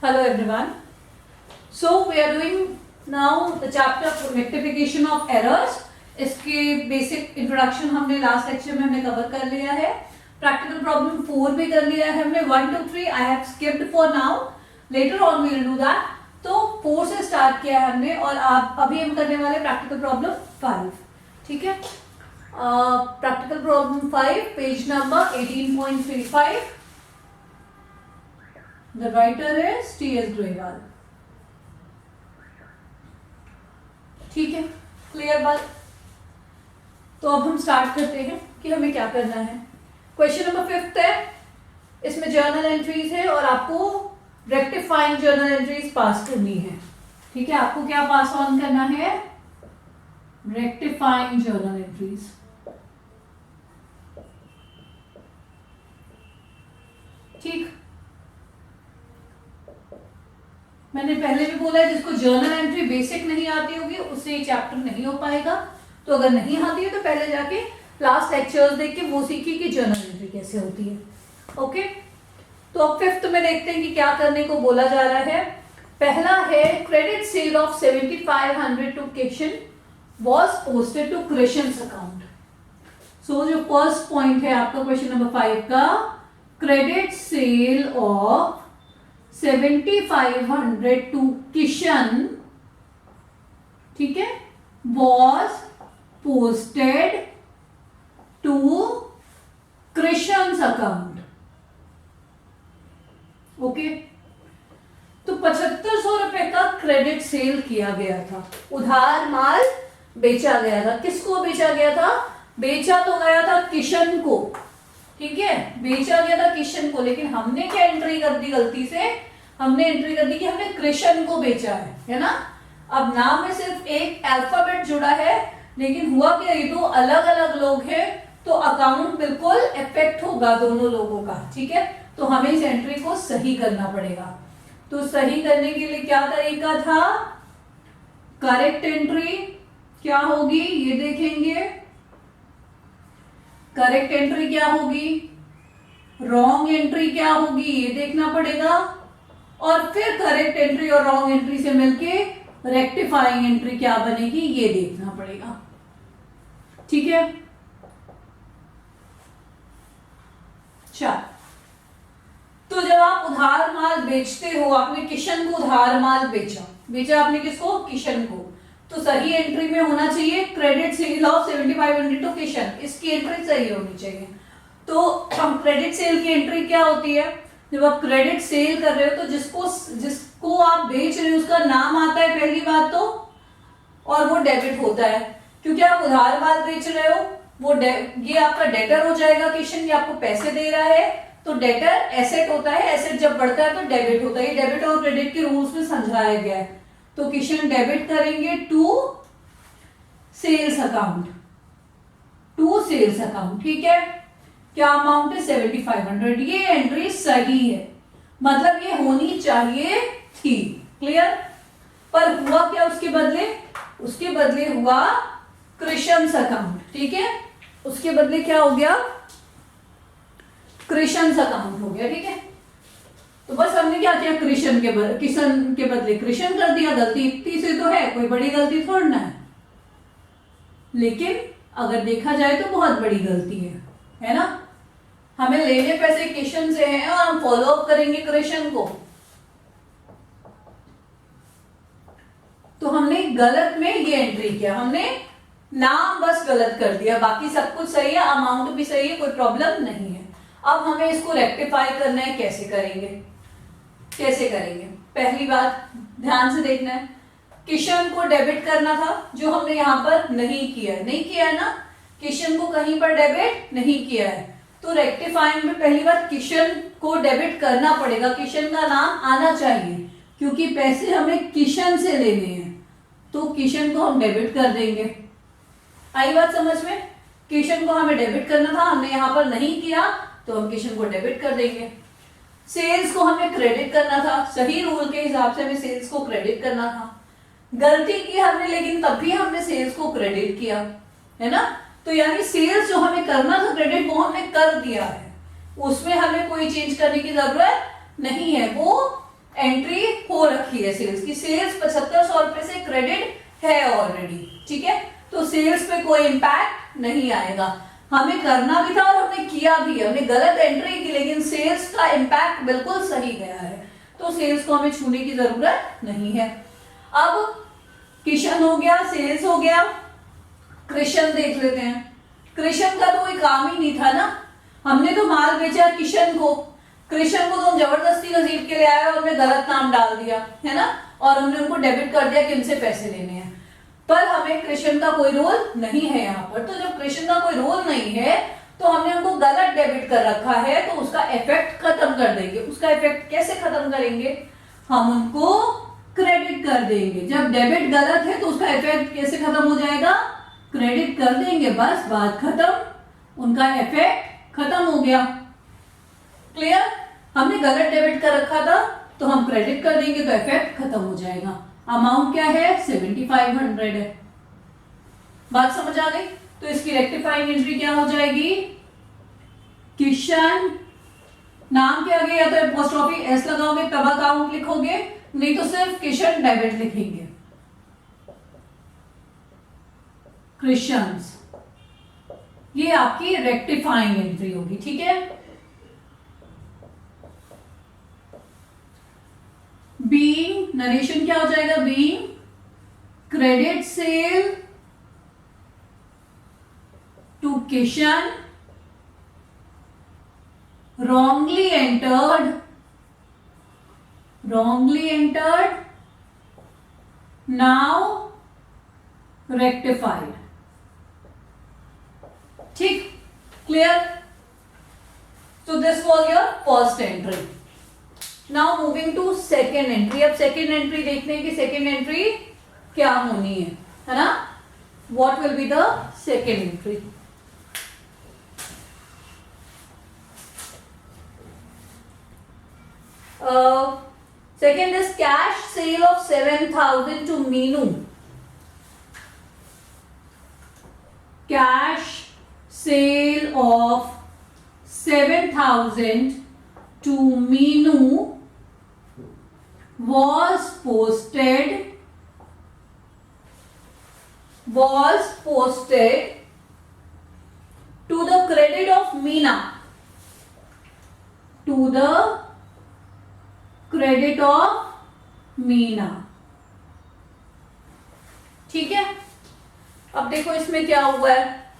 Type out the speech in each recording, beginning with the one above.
Hello everyone. So we are doing now the chapter of rectification of errors. इसके basic introduction हमने last lecture में हमने cover कर लिया है. प्रैक्टिकल प्रॉब्लम 4 भी कर लिया है हमने. 1 2 3 I have skipped for now. Later on we will do that. तो 4 से स्टार्ट किया है हमने और आप अभी हम करने वाले प्रैक्टिकल प्रॉब्लम 5. ठीक है. Practical problem 5 page number 18.35. The writer is T.S. Grewal. ठीक है, क्लियर बात. तो अब हम स्टार्ट करते हैं कि हमें क्या करना है. क्वेश्चन नंबर 5 है. इसमें जर्नल एंट्रीज है और आपको रेक्टिफाइंग जर्नल एंट्रीज पास करनी है. ठीक है, आपको क्या पास ऑन करना है? Rectifying journal entries. ठीक, मैंने पहले भी बोला है जिसको जर्नल एंट्री बेसिक नहीं आती होगी उससे ये चैप्टर नहीं हो पाएगा. तो अगर नहीं आती है तो पहले जाके लास्ट लेक्चर्स देख के वो सीखिए कि जर्नल एंट्री कैसे होती है. ओके, तो अब 5th में देखते हैं कि क्या करने को बोला जा रहा है. पहला है credit sale of 7500 to Kishan was posted to Krishna's account. So जो फर्स्ट पॉइंट है आपका क्वेश्चन नंबर 5 का, credit sale of 7500 to Kishan, ठीक है, was posted to Krishna's account. Okay, तो 7500 रुपए का क्रेडिट सेल किया गया था. उधार माल बेचा गया था. किसको बेचा गया था? बेचा तो गया था किशन को. ठीक है, बेचा गया था किशन को, लेकिन हमने क्या एंट्री कर दी गलती से? हमने एंट्री कर दी कि हमने कृष्ण को बेचा है ना. अब नाम में सिर्फ एक अल्फाबेट जुड़ा है, लेकिन हुआ क्या, ये दो अलग अलग लोग हैं, तो अकाउंट बिल्कुल इफेक्ट होगा दोनों लोगों का. ठीक है, तो हमें इस एंट्री को सही करना पड़ेगा. तो सही करने के लिए क्या तरीका था? करेक्ट एंट्री क्या होगी ये देखेंगे. करेक्ट एंट्री क्या होगी, रॉन्ग एंट्री क्या होगी ये देखना पड़ेगा, और फिर करेक्ट एंट्री और रॉन्ग एंट्री से मिलके रेक्टिफाइंग एंट्री क्या बनेगी ये देखना पड़ेगा. ठीक है, चल. तो जब आप उधार माल बेचते हो, आपने किशन को उधार माल बेचा आपने किसको? किशन को. तो सही एंट्री में होना चाहिए credit sale of 7500 to Kishan. इसकी एंट्री सही होनी चाहिए. तो क्रेडिट सेल की एंट्री क्या होती है? जब आप क्रेडिट सेल कर रहे हो तो जिसको आप बेच रहे हो उसका नाम आता है पहली बात तो, और वो डेबिट होता है क्योंकि आप उधार माल बेच रहे हो. वो ये आपका डेटर हो जाएगा. किशन ये आपको पैसे दे रहा है, तो डेटर एसेट होता है. एसेट जब बढ़ता है तो डेबिट होता है. ये डेबिट और क्रेडिट के रूल्स में समझाया गया है. तो किशन डेबिट करेंगे to sales account. To sales account. ठीक है, क्या अमाउंट है? 7500. ये एंट्री सही है, मतलब ये होनी चाहिए थी. क्लियर. पर हुआ क्या उसके बदले? उसके बदले हुआ कृष्ण's अकाउंट. ठीक है, उसके बदले क्या हो गया? कृष्ण's अकाउंट हो गया. ठीक है, तो बस हमने क्या किया, किशन के बदले कृष्ण कर दिया. गलती इतनी से तो है, कोई बड़ी गलती थोड़ी ना है, लेकिन अगर देखा जाए तो बहुत बड़ी गलती है ना. हमें लेने पैसे किशन से हैं और हम फॉलो अप करेंगे कृष्ण को. तो हमने गलत में ये एंट्री किया, हमने नाम बस गलत कर दिया, बाकी सब कुछ सही है, अमाउंट भी सही है, कोई प्रॉब्लम नहीं है. अब हमें इसको रेक्टिफाई करना है. कैसे करेंगे? पहली बात ध्यान से देखना है, किशन को डेबिट करना था जो हमने यहां पर नहीं किया है ना. किशन को कहीं पर डेबिट नहीं किया है, तो रेक्टिफाइंग में पहली बात किशन को डेबिट करना पड़ेगा. किशन का नाम आना चाहिए क्योंकि पैसे हमें किशन से लेने हैं, तो किशन को हम डेबिट कर देंगे. आई बात समझ में? किशन को हमें डेबिट करना था, हमने यहां पर नहीं किया, तो हम किशन को डेबिट कर देंगे. सेल्स को हमें क्रेडिट करना था. सही रूल के हिसाब से हमें सेल्स को क्रेडिट करना था. गलती की हमने, लेकिन तब भी हमने सेल्स को क्रेडिट किया है ना. तो यानी सेल्स जो हमें करना था क्रेडिट, वो हमने कर दिया है. उसमें हमें कोई चेंज करने की जरूरत नहीं है, वो एंट्री हो रखी है सेल्स की, सेल्स 7500 रुपए से क्रेडिट है ऑलरेडी, ठीक है। तो सेल्स पे कोई इंपैक्ट नहीं आएगा। हमें करना भी था और हमने किया भी है, हमने गलत एंट्री की लेकिन सेल्स का इंपैक्ट बिल्कुल सही गया है, तो सेल्स को हमें छूने की जरूरत नहीं है। अब किशन हो गया, सेल्स हो गया, कृष्ण देख लेते हैं। कृष्ण का तो कोई काम ही नहीं था ना, हमने तो माल बेचा किशन को, कृष्ण को तो हम जबरदस्ती घसीट के ले आए और हमने गलत नाम डाल दिया है ना, और हमने उनको डेबिट कर दिया कि इनसे पैसे लेने हैं, पर हमें कृष्ण का कोई रोल नहीं है यहाँ पर। तो जब कृष्ण का कोई रोल नहीं है तो हमने उनको गलत डेबिट कर रखा है, तो उसका इफेक्ट खत्म कर देंगे। उसका इफेक्ट कैसे खत्म करेंगे, हम उनको क्रेडिट कर देंगे। जब डेबिट गलत है तो उसका इफेक्ट कैसे खत्म हो जाएगा, क्रेडिट कर देंगे, बस बात खत्म, उनका इफेक्ट खत्म हो गया। क्लियर, हमने गलत डेबिट कर रखा था तो हम क्रेडिट कर देंगे तो इफेक्ट खत्म हो जाएगा। अमाउंट क्या है, 7500 है। बात समझ आ गई। तो इसकी रेक्टिफाइंग एंट्री क्या हो जाएगी, किशन, नाम के आगे या तो एपोस्ट्रोफी एस लगाओगे तब अकाउंट लिखोगे, नहीं तो सिर्फ किशन डेबिट लिखेंगे, कृष्णस। ये आपकी रेक्टिफाइंग एंट्री होगी, ठीक है। बीइंग, नरेशन क्या हो जाएगा, being credit sale to Kishan wrongly entered, now rectified, ठीक, clear. So this was your first entry. Now moving to second entry. अब second entry देखने की second entry क्या होनी है ना? What will be the second entry? Second is cash sale of 7,000 to Meenu. Cash sale of 7,000 to Meenu was posted to the credit of Meena, to the credit of Meena, ठीक है। अब देखो इसमें क्या हुआ है,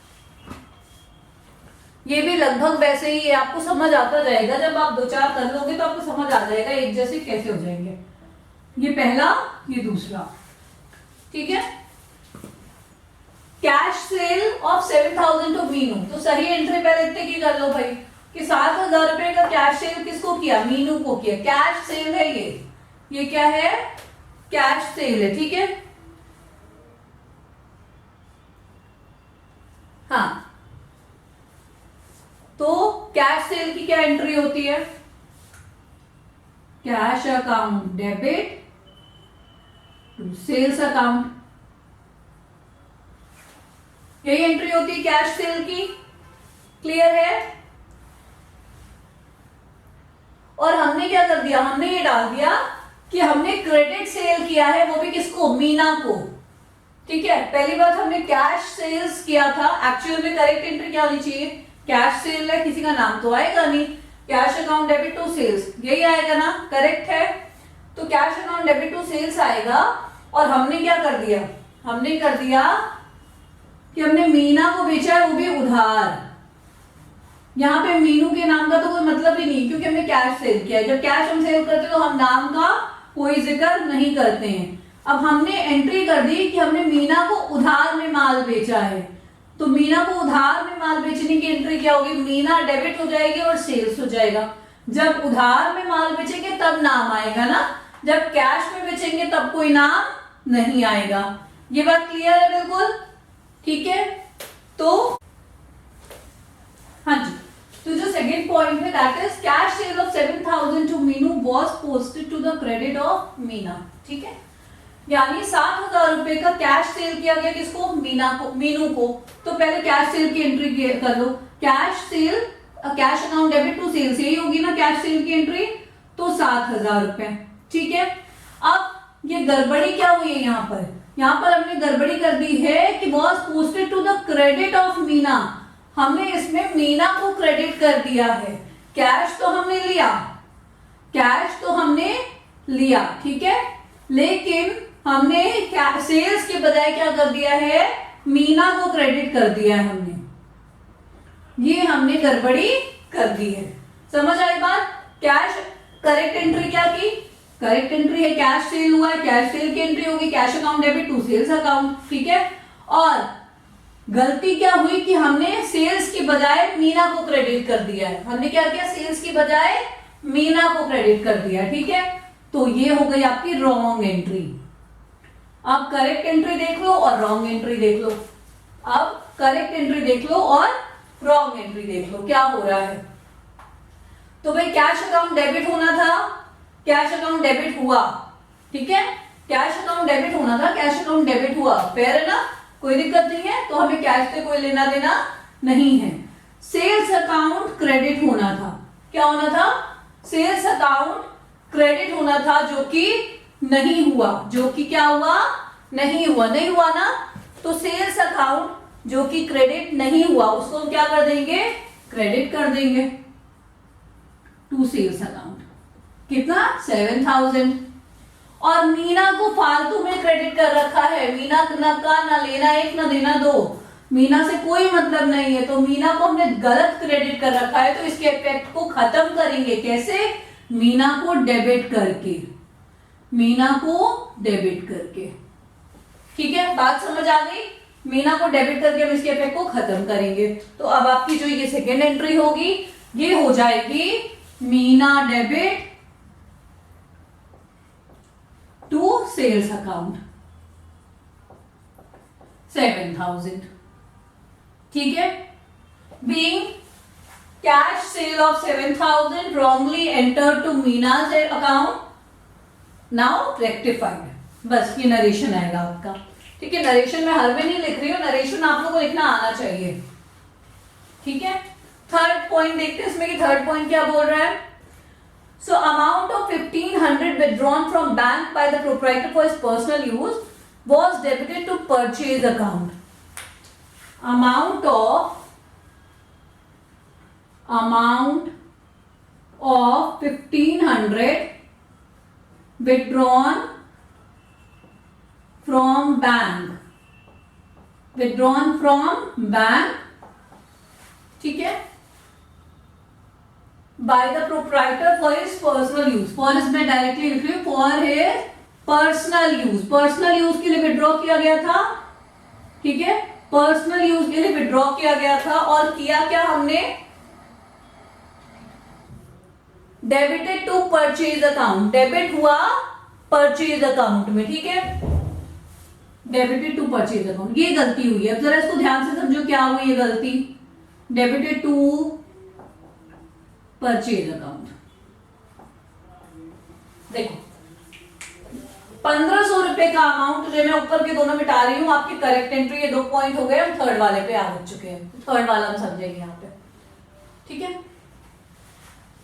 ये भी लगभग वैसे ही है, आपको समझ आता जाएगा, जब आप दो चार कर लोगे तो आपको समझ आ जाएगा एक जैसे कैसे हो जाएंगे। ये पहला, ये दूसरा, ठीक है। Cash sale of 7,000 to Meenu, तो सही एंट्री पहले इतने की कर लो भाई कि 7,000 रुपए का कैश सेल किसको किया, मीनू को किया। कैश सेल है ये क्या है, कैश सेल है, ठीक है। हाँ, तो कैश सेल की क्या एंट्री होती है, cash account debit to sales account, यही एंट्री होती है कैश सेल की। क्लियर है। और हमने क्या कर दिया, हमने ये डाल दिया कि हमने क्रेडिट सेल किया है, वो भी किसको, मीना को, ठीक है। पहली बात हमने कैश सेल्स किया था, एक्चुअल में करेक्ट एंट्री क्या होनी चाहिए, कैश सेल है, किसी का नाम तो आएगा नहीं, cash account debit to sales, यही आएगा ना, करेक्ट है। तो cash account debit to sales आएगा। और हमने क्या कर दिया, हमने कर दिया कि हमने मीना को बेचा है, वो भी उधार। यहाँ पे मीनू के नाम का तो कोई मतलब ही नहीं, क्योंकि हमने कैश सेल किया है। जब कैश हम सेल करते हैं तो हम नाम का कोई जिक्र नहीं करते हैं। अब हमने एंट्री कर दी कि हमने मीना को उधार में माल बेचा है, तो मीना को उधार में माल बेचने की एंट्री क्या होगी, मीना डेबिट हो जाएगी और सेल्स हो जाएगा। जब उधार में माल बेचेंगे तब नाम आएगा ना, जब कैश में बेचेंगे तब कोई नाम नहीं आएगा। ये बात क्लियर है बिल्कुल, ठीक है। तो हाँ जी, तो जो सेकंड पॉइंट है that is cash sale of 7,000 to Meenu was posted to the credit of Meena, ठीक है। यानी 7,000 रुपए का कैश सेल किया गया किसको, मीना को, मीनू को। तो पहले कैश सेल की एंट्री कर लो, cash sale, cash account debit to sales, यही होगी ना कैश सेल की एंट्री, तो 7,000 रुपए, ठीक है। अब ये गड़बड़ी क्या हुई है यहाँ पर हमने गड़बड़ी कर दी है कि was posted to the credit of Meena, हमने इसमें मीना को क्रेडिट कर दिया है। कैश तो हमने लिया, ठीक है, लेकिन हमने सेल्स के बजाय क्या कर दिया है, मीना को क्रेडिट कर दिया है हमने, ये हमने गड़बड़ी कर दी है। समझ आई बात? कैश करेक्ट एंट्री क्या की, करेक्ट एंट्री है कैश सेल हुआ है, कैश सेल की एंट्री होगी, cash account debit to sales account, ठीक है। और गलती क्या हुई कि हमने सेल्स की बजाय मीना को क्रेडिट कर दिया है। हमने क्या किया, सेल्स की बजाय मीना को क्रेडिट कर दिया, ठीक है। तो ये हो गई आपकी रॉन्ग एंट्री। अब करेक्ट एंट्री देख लो और रॉन्ग एंट्री देख लो। अब करेक्ट एंट्री देख लो और रॉन्ग एंट्री देख लो क्या हो रहा है। तो भाई कैश अकाउंट डेबिट होना था, कैश अकाउंट डेबिट हुआ, ठीक है, कैश अकाउंट डेबिट होना था, कैश अकाउंट डेबिट हुआ, फेयर है ना, कोई दिक्कत नहीं है। तो हमें कैश से कोई लेना देना नहीं है। सेल्स अकाउंट क्रेडिट होना था, क्या होना था, सेल्स अकाउंट क्रेडिट होना था, जो कि नहीं हुआ, जो कि क्या हुआ, नहीं हुआ ना। तो सेल्स अकाउंट जो कि क्रेडिट नहीं हुआ उसको हम क्या कर देंगे, क्रेडिट कर देंगे टू सेल्स अकाउंट। कितना, 7000। और मीना को फालतू में क्रेडिट कर रखा है, मीना का ना लेना एक ना देना दो, मीना से कोई मतलब नहीं है, तो मीना को हमने गलत क्रेडिट कर रखा है। तो इसके इफेक्ट को खत्म करेंगे कैसे, मीना को डेबिट करके, मीना को डेबिट करके, ठीक है, बात समझ आ गई। मीना को डेबिट करके हम इसके इफेक्ट को खत्म करेंगे। तो अब आपकी जो ये सेकेंड एंट्री होगी ये हो जाएगी Meena debit to sales account 7000, ठीक है। Being cash sale of 7000 wrongly entered to Meena's account, now rectified. बस ये नरेशन आएगा आपका, ठीक है। नरेशन में हर में नहीं लिख रही हूं, नरेशन आप लोगों को लिखना आना चाहिए, ठीक है। थर्ड पॉइंट देखते हैं इसमें कि थर्ड पॉइंट क्या बोल रहा है। So amount of 1500 withdrawn from bank by the proprietor for his personal use was debited to purchase account. Amount of 1500 withdrawn from bank, ठीक है, by the proprietor for his personal use, for इसमें directly लिख रही हूं, for his personal use, personal use के लिए withdraw किया गया था, ठीक है, पर्सनल यूज के लिए विड्रॉ किया गया था। और किया क्या हमने, debited to purchase account, debit हुआ परचेज अकाउंट में, ठीक है, डेबिटेड टू परचेज अकाउंट, ये गलती हुई है। अब जरा इसको ध्यान से समझो क्या हुई ये गलती, डेबिटेड टू परचेज अकाउंट। देखो 1500 रुपए का अमाउंट जो मैं ऊपर के दोनों मिटा रही हूं, आपकी करेक्ट एंट्री, ये 2 पॉइंट हो गए, हम थर्ड वाले पे आ चुके हैं, थर्ड वाला हम समझेंगे यहाँ पे, ठीक है।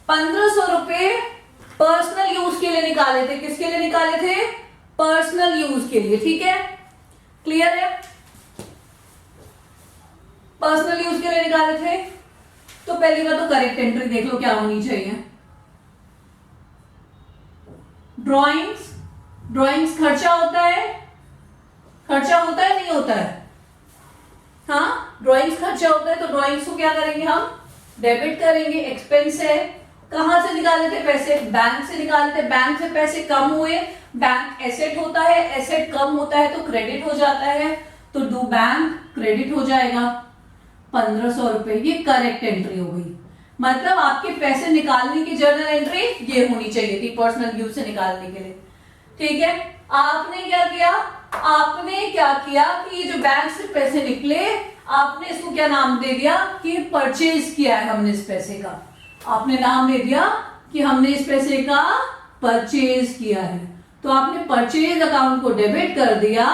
1500 रुपए पर्सनल यूज के लिए निकाले थे, किसके लिए निकाले थे, पर्सनल यूज के लिए, ठीक है, क्लियर है, पर्सनल यूज के लिए निकाले थे। तो पहली बात तो करेक्ट एंट्री देख लो क्या होनी चाहिए, ड्राइंग्स खर्चा होता है, नहीं होता है, हाँ ड्राइंग्स खर्चा होता है, तो ड्राइंग्स को क्या करेंगे हम, डेबिट करेंगे। एक्सपेंस है, कहां से निकाले थे पैसे, बैंक से निकाले थे, बैंक से पैसे कम हुए, बैंक एसेट होता है, एसेट कम होता है तो क्रेडिट हो जाता है, तो डू बैंक क्रेडिट हो जाएगा 1500 रुपए। ये करेक्ट एंट्री हो गई, मतलब आपके पैसे निकालने की जर्नल एंट्री ये होनी चाहिए थी पर्सनल यूज से निकालने के लिए, ठीक है। आपने क्या किया कि जो बैंक से पैसे निकले आपने इसको क्या नाम दे दिया कि परचेज किया है हमने इस पैसे का, आपने नाम दे दिया कि हमने इस पैसे का परचेज किया है। तो आपने परचेज अकाउंट को डेबिट कर दिया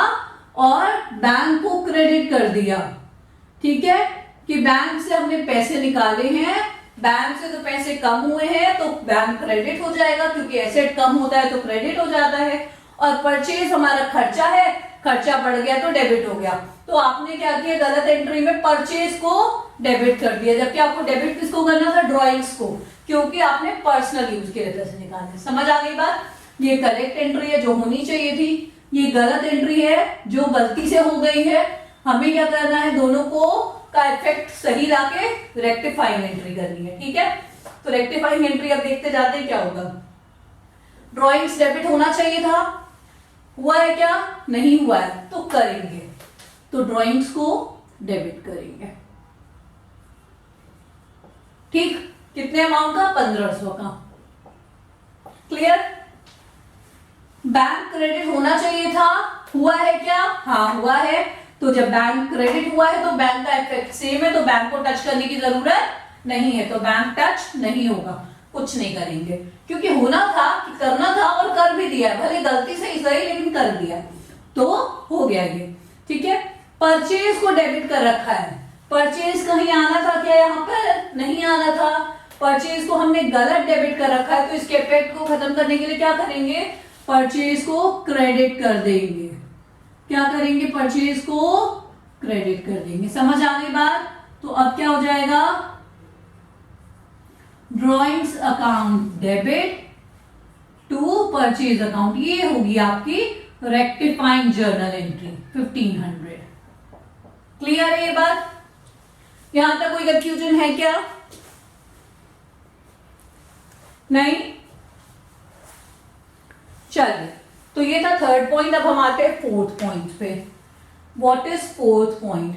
और बैंक को क्रेडिट कर दिया, ठीक है, कि बैंक से हमने पैसे निकाले हैं बैंक से तो पैसे कम हुए हैं तो बैंक क्रेडिट हो जाएगा, क्योंकि एसेट कम होता है तो क्रेडिट हो जाता है। और परचेज हमारा खर्चा है, खर्चा बढ़ गया तो डेबिट हो गया। तो आपने क्या किया, गलत एंट्री में परचेज को डेबिट कर दिया, जबकि आपको डेबिट किसको करना था, ड्रॉइंग्स को, क्योंकि आपने पर्सनल यूज के लिए पैसे निकाले। समझ आ गई बात? ये करेक्ट एंट्री है जो होनी चाहिए थी, ये गलत एंट्री है जो गलती से हो गई है। हमें क्या करना है, दोनों को का इफेक्ट सही लाके रेक्टिफाइंग एंट्री करनी है। ठीक है, तो रेक्टिफाइंग एंट्री अब देखते जाते हैं क्या होगा। ड्रॉइंग्स डेबिट होना चाहिए था, हुआ है क्या, नहीं हुआ है, तो करेंगे, तो ड्रॉइंग्स को डेबिट करेंगे। ठीक, कितने अमाउंट का, 1500 का। क्लियर? बैंक क्रेडिट होना चाहिए था, हुआ है क्या, हाँ हुआ है। तो जब बैंक क्रेडिट हुआ है तो बैंक का इफेक्ट सेम है, तो बैंक को टच करने की जरूरत नहीं है, तो बैंक टच नहीं होगा, कुछ नहीं करेंगे, क्योंकि होना था, करना था और कर भी दिया, भले गलती से ही सही लेकिन कर दिया, तो हो गया ये। ठीक है, परचेज को डेबिट कर रखा है, परचेज कहीं आना था क्या, यहाँ पर नहीं आना था, परचेज को हमने गलत डेबिट कर रखा है, तो इसके इफेक्ट को खत्म करने के लिए क्या करेंगे, परचेज को क्रेडिट कर देंगे। क्या करेंगे, परचेज को क्रेडिट कर देंगे। समझ आ गई बात? तो अब क्या हो जाएगा, drawings account debit to purchase account, ये होगी आपकी रेक्टिफाइंग जर्नल एंट्री 1500। क्लियर है ये बात? यहां तक कोई कंफ्यूजन है क्या? नहीं? चलिए, तो ये था थर्ड पॉइंट। अब हम आते हैं फोर्थ पॉइंट पे। What is fourth point?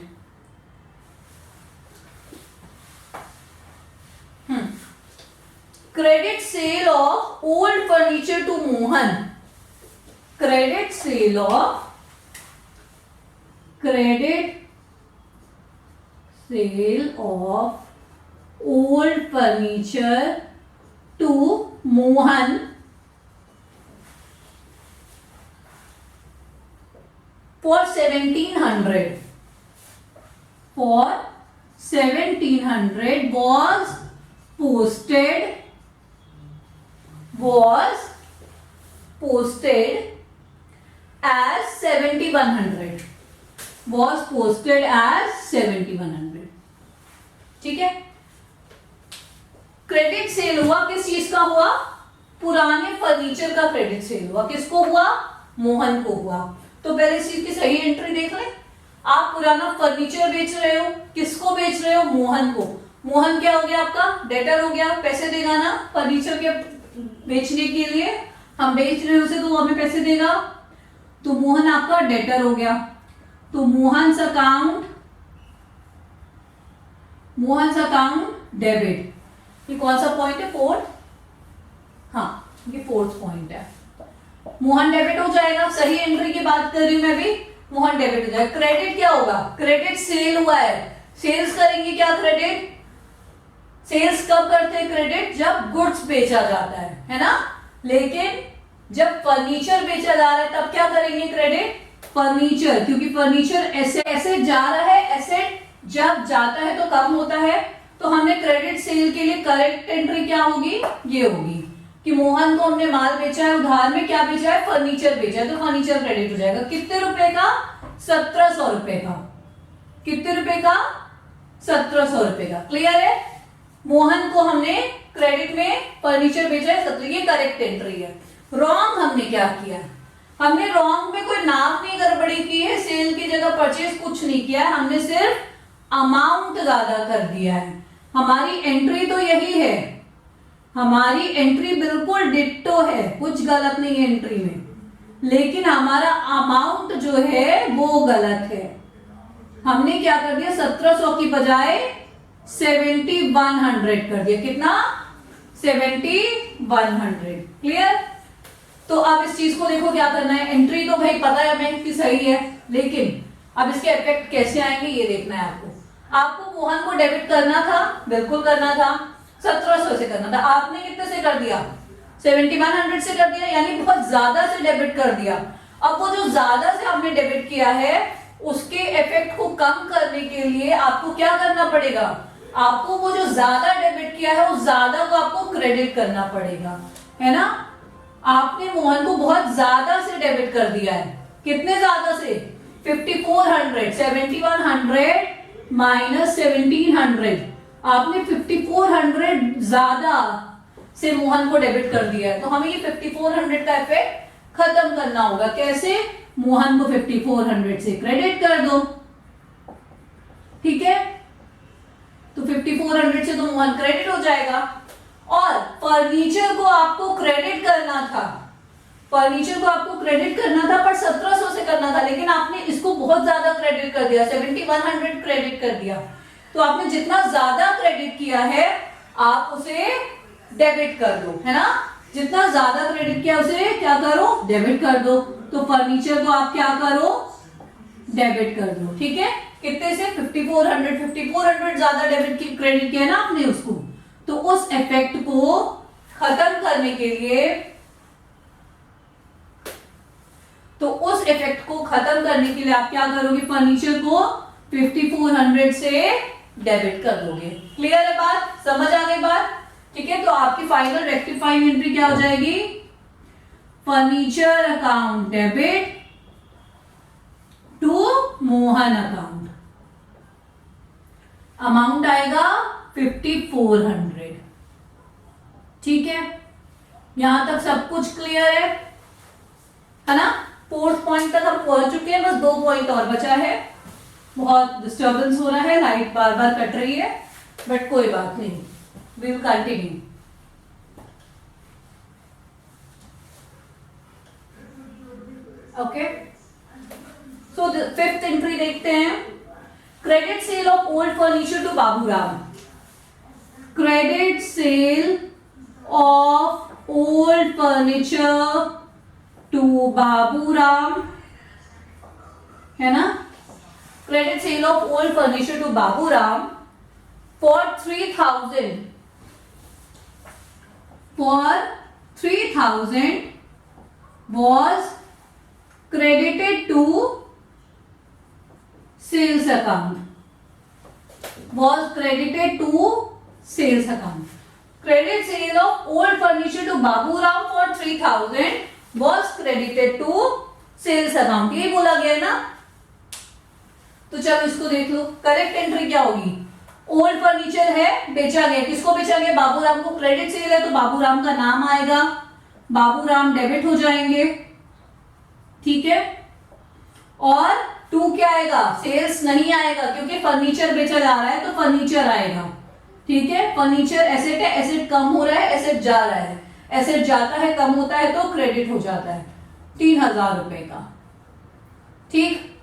Credit sale of old furniture to Mohan. Credit sale of old furniture to Mohan for 1700 was posted as 7100, was posted as 7100। ठीक है, क्रेडिट सेल हुआ, किस चीज का हुआ, पुराने फर्नीचर का क्रेडिट सेल हुआ, किसको हुआ, मोहन को हुआ। तो पहले इस चीज की सही एंट्री देख लें। आप पुराना फर्नीचर बेच रहे हो, किसको बेच रहे हो, मोहन को। मोहन क्या हो गया आपका, डेटर हो गया, पैसे देगा ना फर्नीचर के बेचने के लिए, हम बेच रहे हैं उसे तो वो हमें पैसे देगा, तो मोहन आपका डेटर हो गया। तो मोहन्स अकाउंट डेबिट, ये कौन सा पॉइंट है, फोर्थ, हाँ ये फोर्थ पॉइंट है। मोहन डेबिट हो जाएगा, सही एंट्री की बात कर रही हूं मैं भी, मोहन डेबिट हो जाएगा। क्रेडिट क्या होगा, क्रेडिट सेल हुआ है, सेल्स करेंगे क्या, क्रेडिट सेल्स कब करते हैं, क्रेडिट जब गुड्स बेचा जाता है ना। लेकिन जब फर्नीचर बेचा जा रहा है तब क्या करेंगे, क्रेडिट फर्नीचर, क्योंकि फर्नीचर एसेट जा रहा है, एसेट जब जाता है तो कम होता है, तो हमने क्रेडिट सेल के लिए करेक्ट एंट्री क्या होगी, ये होगी कि मोहन को हमने माल बेचा है, उधार में क्या बेचा है, फर्नीचर बेचा है, तो फर्नीचर क्रेडिट हो जाएगा। कितने रुपए का, 1700 रुपए का। कितने रुपए का, 1700 रुपए का। क्लियर है? मोहन को हमने क्रेडिट में फर्नीचर बेचा है 17, ये करेक्ट एंट्री है। रॉन्ग हमने क्या किया, हमने रॉन्ग में कोई नाम नहीं गड़बड़ी की है, सेल की जगह परचेज कुछ नहीं किया है, हमने सिर्फ अमाउंट ज्यादा कर दिया है। हमारी एंट्री तो यही है, हमारी एंट्री बिल्कुल डिट्टो है, कुछ गलत नहीं है एंट्री में, लेकिन हमारा अमाउंट जो है वो गलत है। हमने क्या कर दिया, 1700 की बजाय 7100 कर दिया। कितना, 7100। क्लियर? तो अब इस चीज को देखो क्या करना है, एंट्री तो भाई पता है हमें कि सही है, लेकिन अब इसके इफेक्ट कैसे आएंगे ये देखना है आपको। आपको मोहन को डेबिट करना था, बिल्कुल करना था, 1700 से करना था, आपने कितने से कर दिया, 7100 से कर दिया, यानी बहुत ज्यादा से डेबिट कर दिया। अब वो जो ज्यादा से आपने डेबिट किया है उसके इफेक्ट को कम करने के लिए आपको क्या करना पड़ेगा, आपको वो जो ज्यादा डेबिट किया है उस ज्यादा को आपको क्रेडिट करना पड़ेगा, है ना। आपने मोहन को बहुत ज्यादा से डेबिट कर दिया है, कितने ज्यादा से, 5400, 7100 माइनस 1700, आपने 5400 ज्यादा से मोहन को डेबिट कर दिया है। तो हमें ये 5400 का इफेक्ट खत्म करना होगा। कैसे, मोहन को 5400 से क्रेडिट कर दो, ठीक है। तो 5400 से तो मोहन क्रेडिट हो जाएगा। और फर्नीचर को आपको क्रेडिट करना था, फर्नीचर को आपको क्रेडिट करना था पर 1700 से करना था, लेकिन आपने इसको बहुत ज्यादा क्रेडिट कर दिया, 7100 क्रेडिट कर दिया। तो आपने जितना ज्यादा क्रेडिट किया है आप उसे डेबिट कर दो, है ना। जितना ज्यादा क्रेडिट किया उसे क्या करो, डेबिट कर दो। तो फर्नीचर को आप क्या करो, डेबिट कर दो, ठीक है। कितने से, 5400 ज्यादा डेबिट की क्रेडिट किया ना आपने उसको। तो उस इफेक्ट को खत्म करने के लिए, तो उस इफेक्ट को खत्म करने के लिए आप क्या करोगे, फर्नीचर को 5400 से डेबिट कर दोगे। क्लियर है बात, समझ आ गई बात, ठीक है। तो आपकी फाइनल रेक्टिफाइंग एंट्री क्या हो जाएगी, furniture account debit to Mohan account, amount आएगा 5400, ठीक है। यहां तक सब कुछ क्लियर है ना। 4th पॉइंट तक हम पहुंच चुके हैं, बस 2 पॉइंट और बचा है। बहुत डिस्टर्बेंस हो रहा है, लाइट बार बार कट रही है, बट कोई बात नहीं, we will continue. Okay, so 5th entry देखते हैं। Credit sale of old furniture to Baburam, credit sale of old furniture to Baburam, है ना। Credit sale of old furniture to Baburam for 3000 was credited to sales account, was credited to sales account. Credit sale of old furniture to Baburam for 3000 was credited to sales account, ये बोला गया ना। तो चलो इसको देख लो, करेक्ट एंट्री क्या होगी, ओल्ड फर्नीचर है, बेचा गया, किसको बेचा गया, बाबूराम को। क्रेडिट सेल है तो बाबूराम का नाम आएगा, बाबूराम डेबिट हो जाएंगे, ठीक है। और 2 क्या आएगा, सेल्स नहीं आएगा क्योंकि फर्नीचर बेचा जा रहा है तो फर्नीचर आएगा, ठीक है। फर्नीचर एसेट है, एसेट कम हो रहा है, एसेट जा रहा है, एसेट जाता है कम होता है तो क्रेडिट हो जाता है 3000 रुपए का, ठीक,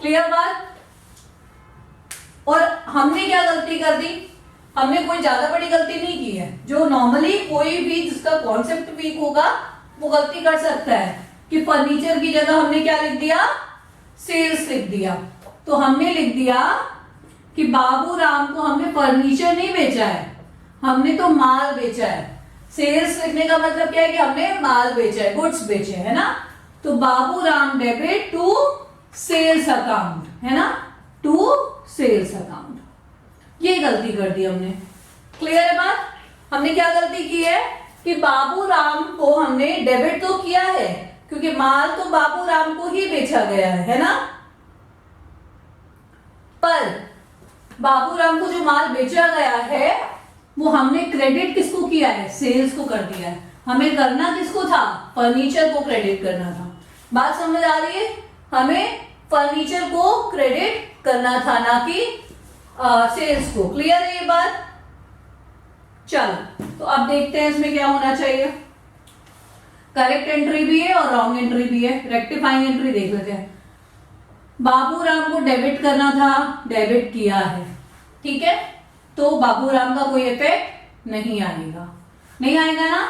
क्लियर बात। और हमने क्या गलती कर दी, हमने कोई ज्यादा बड़ी गलती नहीं की है। जो नॉर्मली कोई भी जिसका कॉन्सेप्ट वीक होगा वो गलती कर सकता है कि फर्नीचर की जगह हमने क्या लिख दिया, सेल्स लिख दिया। तो हमने लिख दिया कि बाबूराम को हमने फर्नीचर नहीं बेचा है, हमने तो माल बेचा है। सेल्स लिखने का मतलब क्या है कि हमने माल बेचा है, गुड्स बेचे, है ना। तो Baburam debit to sales account, है ना, टू सेल्स अकाउंट, ये गलती कर दी हमने। क्लियर है बात। हमने क्या गलती की है कि बाबूराम को हमने डेबिट तो किया है क्योंकि माल तो बाबूराम को ही बेचा गया है ना। पर बाबूराम को जो माल बेचा गया है वो हमने क्रेडिट किसको किया है, सेल्स को कर दिया है। हमें करना किसको था, फर्नीचर को क्रेडिट करना था। बात समझ आ रही है, हमें फर्नीचर को क्रेडिट करना था ना कि सेल्स को। क्लियर है ये बात। चलो तो अब देखते हैं इसमें क्या होना चाहिए। करेक्ट एंट्री भी है और रॉन्ग एंट्री भी है। रेक्टिफाइंग एंट्री देख लेते हैं। बाबूराम को डेबिट करना था, डेबिट किया है, ठीक है, तो बाबूराम का कोई इफेक्ट नहीं आएगा, नहीं आएगा ना।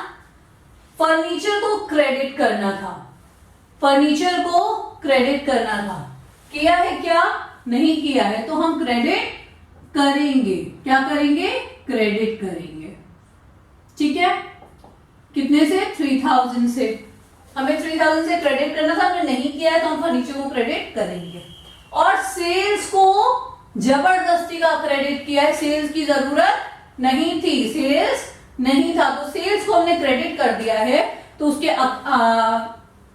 फर्नीचर को क्रेडिट करना था, फर्नीचर को क्रेडिट करना था, किया है क्या, नहीं किया है, तो हम क्रेडिट करेंगे। क्या करेंगे, क्रेडिट करेंगे, ठीक है। कितने से, 3000 से। हमें 3000 से क्रेडिट करना था, हमने नहीं किया है तो हम फर्नीचर को क्रेडिट करेंगे। और सेल्स को जबरदस्ती का क्रेडिट किया है, सेल्स की जरूरत नहीं थी, सेल्स नहीं था, तो सेल्स को हमने क्रेडिट कर दिया है, तो उसके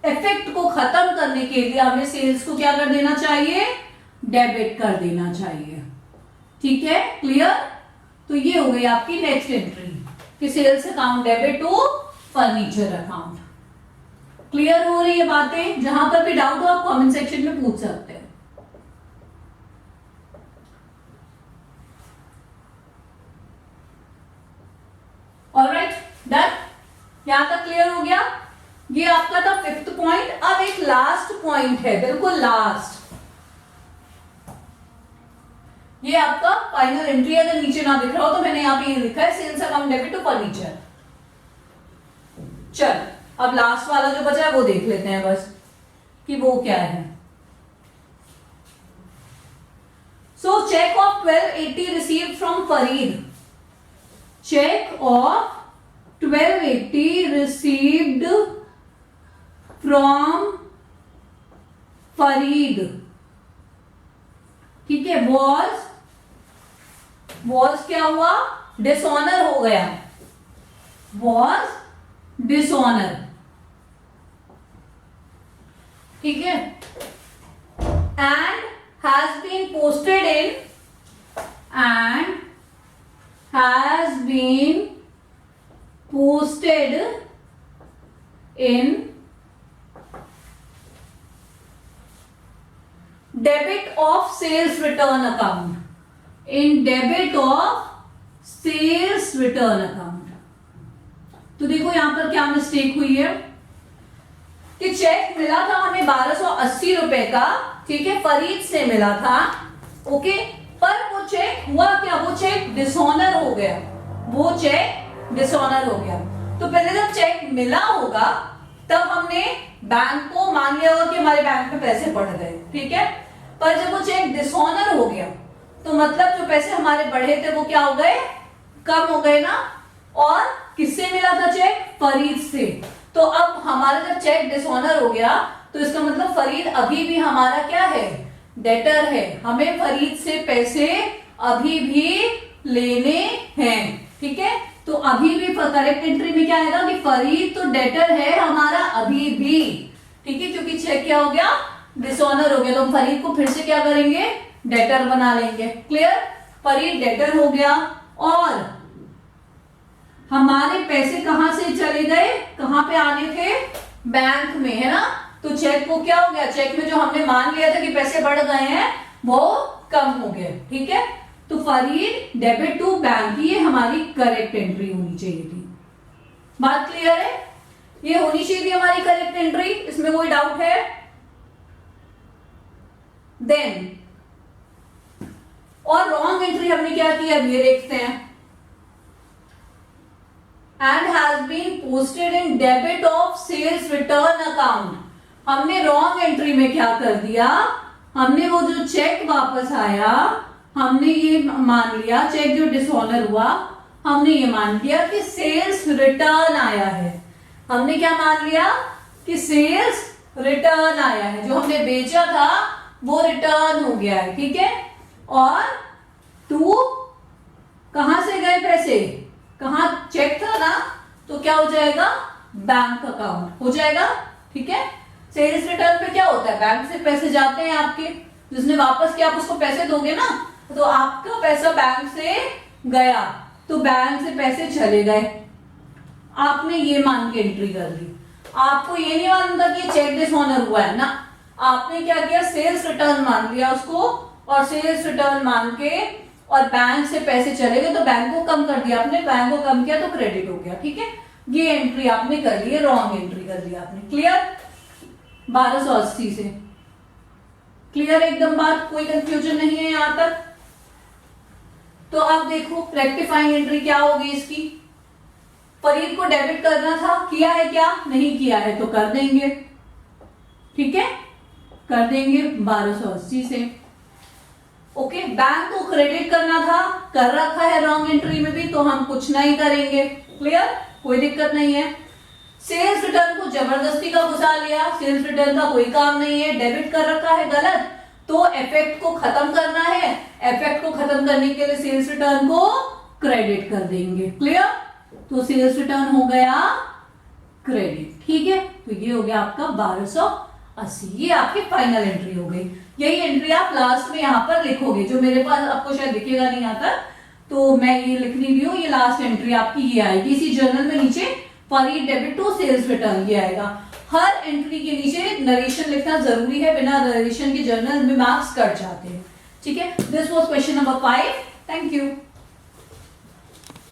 इफेक्ट को खत्म करने के लिए हमें सेल्स को क्या कर देना चाहिए, डेबिट कर देना चाहिए। ठीक है, क्लियर। तो ये हो गई आपकी नेक्स्ट एंट्री कि sales account debit to furniture account. Clear हो रही है बातें? जहां पर भी डाउट हो आप कमेंट सेक्शन में पूछ सकते हैं। Alright, done. यहां तक क्लियर हो गया। ये आपका था 5th पॉइंट। अब एक लास्ट पॉइंट है, बिल्कुल लास्ट। ये आपका फाइनल एंट्री। अगर नीचे ना दिख रहा हो तो मैंने यहां पे ये लिखा है sales account debit to furniture. चल, अब लास्ट वाला जो बचा है वो देख लेते हैं बस कि वो क्या है। So cheque of 1280 received from Farid. Cheque of 1280 received from Farid. ठीक है, वॉज क्या हुआ, डिसऑनर हो गया, वॉज डिसऑनर। ठीक है, and has been posted in, and has been posted in debit of sales return account, in debit of sales return account। तो देखो यहां पर क्या मिस्टेक हुई है कि चेक मिला था हमें 1280 रुपए का, ठीक है, फरीद से मिला था, ओके, पर वो चेक हुआ क्या, वो चेक डिसऑनर हो गया, वो चेक डिसऑनर हो गया। तो पहले जब चेक मिला होगा तब हमने बैंक को मान लिया होगा कि हमारे बैंक में पैसे बढ़ गए, ठीक है, पर जब वो चेक डिसऑनर हो गया तो मतलब जो पैसे हमारे बढ़े थे वो क्या हो गए, कम हो गए ना। और किससे मिला था चेक, फरीद से। तो अब हमारा जब चेक डिसऑनर हो गया तो इसका मतलब फरीद अभी भी हमारा क्या है, डेटर है, हमें फरीद से पैसे अभी भी लेने हैं। ठीक है, तो अभी भी करेक्ट एंट्री में क्या आएगा कि फरीद तो डेटर है हमारा अभी भी, ठीक है, क्योंकि चेक क्या हो गया, डिसऑनर हो गया, तो हम फरीद को फिर से क्या करेंगे, डेटर बना लेंगे। क्लियर, फरीद डेटर हो गया और हमारे पैसे कहां से चले गए, कहां पे आने थे, बैंक में, है ना। तो चेक को क्या हो गया, चेक में जो हमने मान लिया था कि पैसे बढ़ गए हैं वो कम हो गए। ठीक है, तो फरीद डेबिट टू बैंक, ये हमारी करेक्ट एंट्री होनी चाहिए थी। बात क्लियर है, ये होनी चाहिए थी हमारी करेक्ट एंट्री, इसमें कोई डाउट है। देन और रॉन्ग एंट्री हमने क्या किया, अब ये देखते हैं। And has been posted in debit of sales return account. हमने रॉन्ग एंट्री में क्या कर दिया, हमने वो जो चेक वापस आया हमने ये मान लिया, चेक जो डिसऑनर हुआ हमने ये मान लिया कि सेल्स रिटर्न आया है। हमने क्या मान लिया कि सेल्स रिटर्न आया है, जो हमने बेचा था वो रिटर्न हो गया है। ठीक है, और टू कहां से गए पैसे, कहां चेक था ना, तो क्या हो जाएगा, बैंक अकाउंट हो जाएगा। ठीक है, सेल्स रिटर्न पे क्या होता है, बैंक से पैसे जाते हैं आपके, जिसने वापस किया आप उसको पैसे दोगे ना, तो आपका पैसा बैंक से गया तो बैंक से पैसे चले गए, आपने ये मान के एंट्री कर दी। आपको ये नहीं मालूम था कि चेक डिसऑनर हुआ है ना, आपने क्या किया, सेल्स रिटर्न मान लिया उसको, और सेल्स रिटर्न मान के और बैंक से पैसे चले गए तो बैंक को कम कर दिया आपने, बैंक को कम किया तो क्रेडिट हो गया। ठीक है, ये एंट्री आपने कर ली है, रॉन्ग एंट्री कर ली आपने। क्लियर, 1280 से क्लियर एकदम बात, कोई कंफ्यूजन नहीं है यहां तक। तो अब देखो रेक्टिफाइंग एंट्री क्या होगी इसकी, फरीद को डेबिट करना था, किया है क्या, नहीं किया है तो कर देंगे। ठीक है, कर देंगे 1280 से। ओके, बैंक को क्रेडिट करना था, कर रखा है रॉन्ग एंट्री में भी, तो हम कुछ नहीं करेंगे। क्लियर, कोई दिक्कत नहीं है। सेल्स रिटर्न को जबरदस्ती का घुसा लिया, सेल्स रिटर्न का कोई काम नहीं है, डेबिट कर रखा है गलत, तो इफेक्ट को खत्म करना है, इफेक्ट को खत्म करने के लिए सेल्स रिटर्न को क्रेडिट कर देंगे। क्लियर? तो सेल्स रिटर्न हो गया क्रेडिट। ठीक है, तो ये हो गया आपका 1280। ये आपकी फाइनल एंट्री हो गई। यही एंट्री आप लास्ट में यहाँ पर लिखोगे, जो मेरे पास आपको शायद दिखेगा नहीं आता, तो मैं ये लिख नहीं रही हूँ। ये लास्ट एंट्री आपकी ये आएगी। इसी जर्नल में नीचे फॉर ई डेबिट टू सेल्स रिटर्न ये आएगा। हर एंट्री के नीचे नरेशन लिखना जरूरी है, बिना नरेशन के जर्नल में मार्क्स कट जाते हैं। ठीक है, this was question number 5। Thank you.